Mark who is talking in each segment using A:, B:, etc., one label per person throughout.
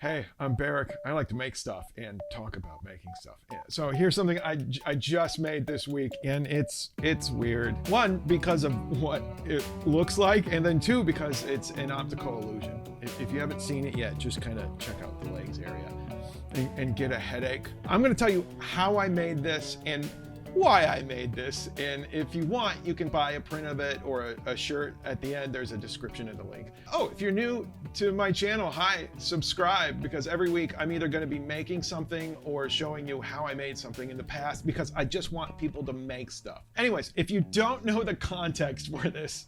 A: Hey, I'm Barak. I like to make stuff and talk about making stuff. Yeah, so here's something I just made this week, and it's weird. One, because of what it looks like, and then two, because it's an optical illusion. If you haven't seen it yet, just kind of check out the legs area and get a headache. I'm gonna tell you how I made this and why I made this, and if you want, you can buy a print of it or a shirt. At the end, there's a description in the link. Oh, if you're new to my channel, hi, subscribe, because every week I'm either going to be making something or showing you how I made something in the past, because I just want people to make stuff. Anyways, if you don't know the context for this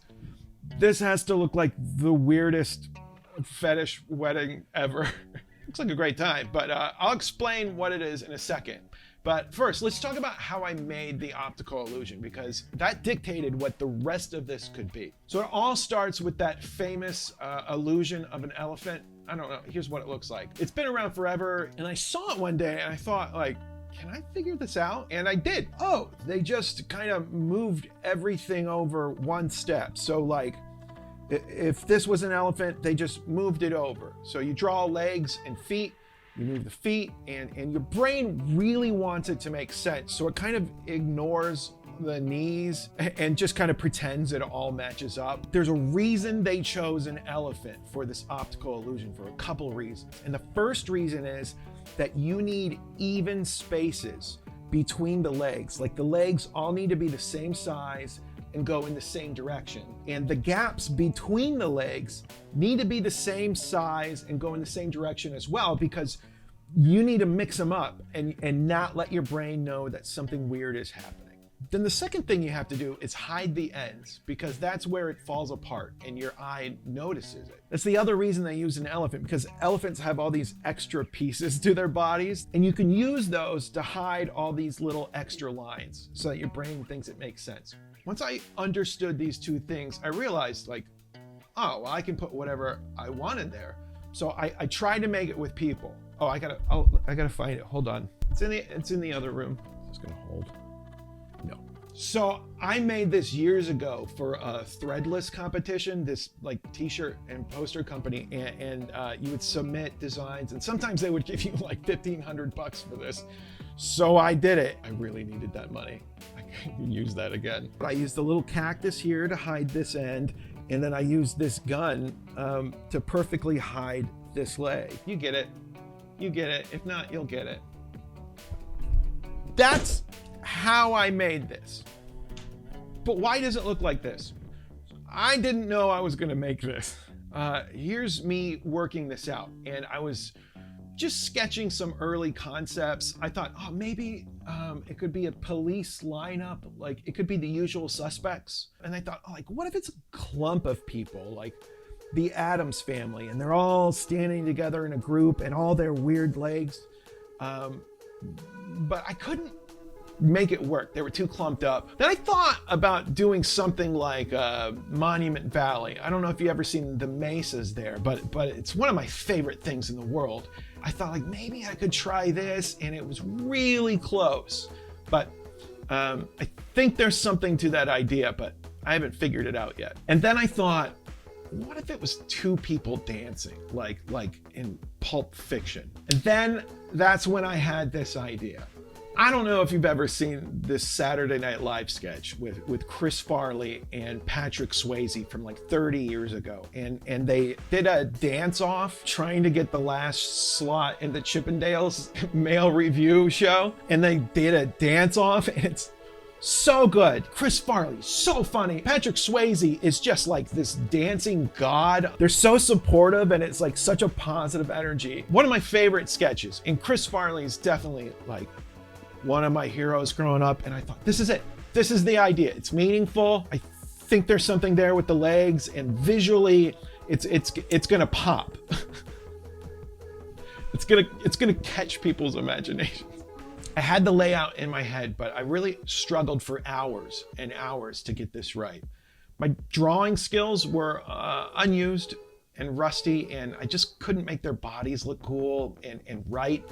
A: has to look like the weirdest fetish wedding ever. Looks like a great time, but I'll explain what it is in a second. But first, let's talk about how I made the optical illusion, because that dictated what the rest of this could be. So it all starts with that famous illusion of an elephant. I don't know, here's what it looks like. It's been around forever, and I saw it one day and I thought, like, can I figure this out? And I did. Oh, they just kind of moved everything over one step. So like, if this was an elephant, they just moved it over. So you draw legs and feet, you move the feet, and your brain really wants it to make sense. So it kind of ignores the knees and just kind of pretends it all matches up. There's a reason they chose an elephant for this optical illusion, for a couple reasons. And the first reason is that you need even spaces between the legs. Like the legs all need to be the same size and go in the same direction. And the gaps between the legs need to be the same size and go in the same direction as well, because you need to mix them up and not let your brain know that something weird is happening. Then the second thing you have to do is hide the ends, because that's where it falls apart and your eye notices it. That's the other reason they use an elephant, because elephants have all these extra pieces to their bodies, and you can use those to hide all these little extra lines so that your brain thinks it makes sense. Once I understood these two things, I realized, like, oh, well, I can put whatever I want in there. So I tried to make it with people. Oh, I gotta find it. Hold on. It's in the other room. It's gonna hold. No. So I made this years ago for a threadless competition, this like t-shirt and poster company, and you would submit designs, and sometimes they would give you like $1,500 for this. So I did it. I really needed that money. I can use that again. But I used a little cactus here to hide this end, and then I used this gun to perfectly hide this leg. You get it. You get it. If not, you'll get it. That's how I made this. But why does it look like this? I didn't know I was gonna make this. Here's me working this out, and I was just sketching some early concepts. I thought, oh, maybe it could be a police lineup, like it could be the usual suspects. And I thought, oh, like, what if it's a clump of people, like the Addams family, and they're all standing together in a group and all their weird legs. But I couldn't make it work. They were too clumped up. Then I thought about doing something like Monument Valley. I don't know if you've ever seen the mesas there, but it's one of my favorite things in the world. I thought, like, maybe I could try this, and it was really close. But I think there's something to that idea, but I haven't figured it out yet. And then I thought, what if it was two people dancing, like in Pulp Fiction? And then that's when I had this idea. I don't know if you've ever seen this Saturday Night Live sketch with Chris Farley and Patrick Swayze from like 30 years ago. And they did a dance-off trying to get the last slot in the Chippendales male review show. And they did a dance-off, and it's so good. Chris Farley, so funny. Patrick Swayze is just like this dancing god. They're so supportive, and it's like such a positive energy. One of my favorite sketches, and Chris Farley is definitely like one of my heroes growing up, and I thought, this is it. This is the idea. It's meaningful. I think there's something there with the legs, and visually it's gonna pop. It's gonna catch people's imaginations. I had the layout in my head, but I really struggled for hours and hours to get this right. My drawing skills were unused and rusty, and I just couldn't make their bodies look cool and right,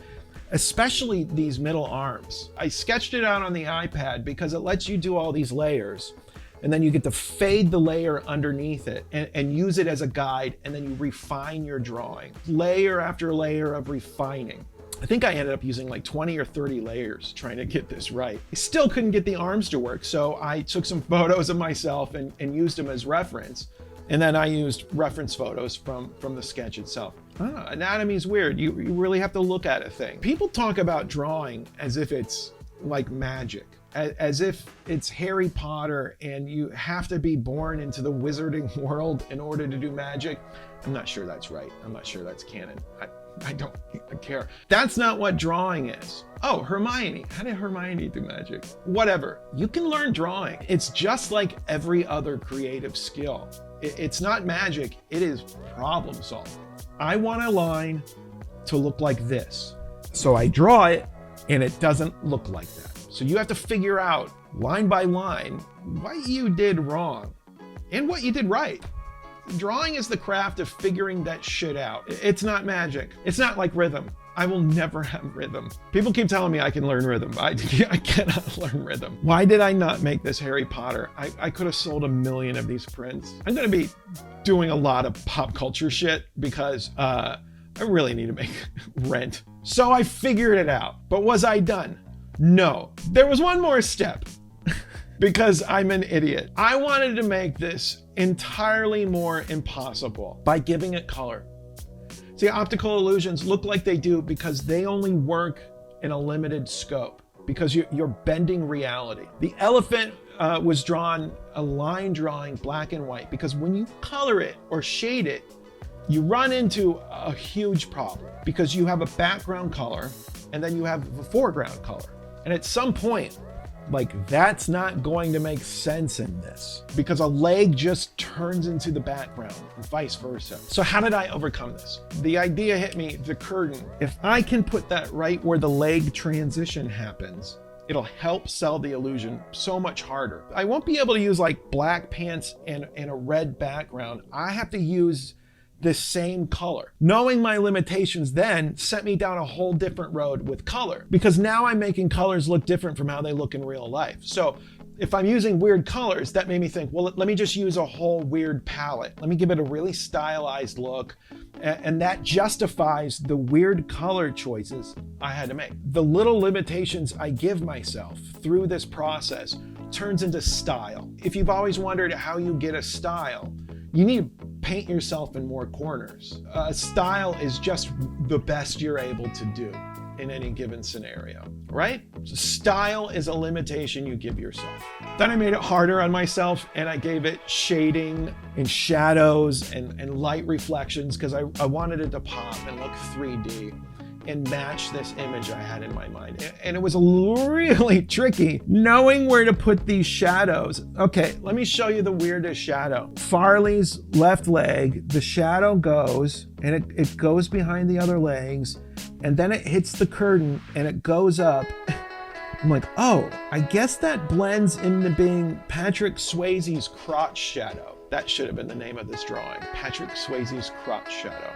A: especially these middle arms. I sketched it out on the iPad because it lets you do all these layers, and then you get to fade the layer underneath it and use it as a guide, and then you refine your drawing. Layer after layer of refining. I think I ended up using like 20 or 30 layers trying to get this right. I still couldn't get the arms to work, so I took some photos of myself and used them as reference. And then I used reference photos from the sketch itself. Anatomy is weird. You really have to look at a thing. People talk about drawing as if it's like magic, as if it's Harry Potter and you have to be born into the wizarding world in order to do magic. I'm not sure that's right. I'm not sure that's canon. I don't care. That's not what drawing is. Oh, Hermione. How did Hermione do magic? Whatever. You can learn drawing. It's just like every other creative skill. It's not magic. It is problem solving. I want a line to look like this. So I draw it and it doesn't look like that. So you have to figure out line by line what you did wrong and what you did right. Drawing is the craft of figuring that shit out. It's not magic. It's not like rhythm. I will never have rhythm. People keep telling me I can learn rhythm. I cannot learn rhythm. Why did I not make this Harry Potter? I could have sold 1 million of these prints. I'm gonna be doing a lot of pop culture shit because I really need to make rent. So I figured it out. But was I done? No. There was one more step. Because I'm an idiot. I wanted to make this entirely more impossible by giving it color. See, optical illusions look like they do because they only work in a limited scope, because you're bending reality. The elephant was drawn a line drawing black and white because when you color it or shade it, you run into a huge problem because you have a background color and then you have a foreground color. And at some point, like, that's not going to make sense in this because a leg just turns into the background and vice versa. So how did I overcome this? The idea hit me, the curtain. If I can put that right where the leg transition happens, it'll help sell the illusion so much harder. I won't be able to use like black pants and a red background. I have to use the same color. Knowing my limitations then sent me down a whole different road with color, because now I'm making colors look different from how they look in real life. So if I'm using weird colors, that made me think, well, let me just use a whole weird palette. Let me give it a really stylized look. And that justifies the weird color choices I had to make. The little limitations I give myself through this process turns into style. If you've always wondered how you get a style, you need to paint yourself in more corners. Style is just the best you're able to do in any given scenario, right? So style is a limitation you give yourself. Then I made it harder on myself and I gave it shading and shadows and light reflections because I wanted it to pop and look 3D and match this image I had in my mind. And it was really tricky knowing where to put these shadows. Okay, let me show you the weirdest shadow. Farley's left leg, the shadow goes and it goes behind the other legs, and then it hits the curtain and it goes up. I'm like, oh, I guess that blends into being Patrick Swayze's crotch shadow. That should have been the name of this drawing, Patrick Swayze's crotch shadow.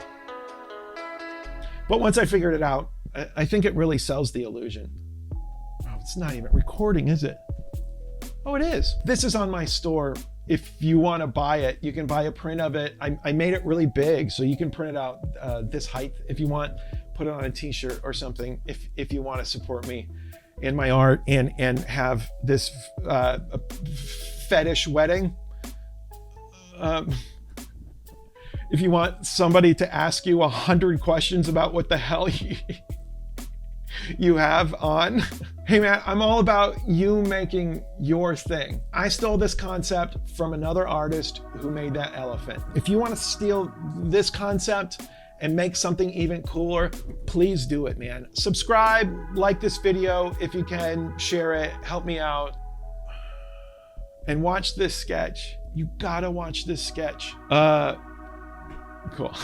A: But once I figured it out, I think it really sells the illusion. Oh, it's not even recording, is it? Oh, it is. This is on my store. If you want to buy it, you can buy a print of it. I made it really big, so you can print it out this height if you want. Put it on a t-shirt or something if you want to support me in my art and have this fetish wedding. If you want somebody to ask you 100 questions about what the hell you have on. Hey man, I'm all about you making your thing. I stole this concept from another artist who made that elephant. If you want to steal this concept and make something even cooler, please do it, man. Subscribe, like this video if you can, share it, help me out. And watch this sketch. You gotta watch this sketch. Cool.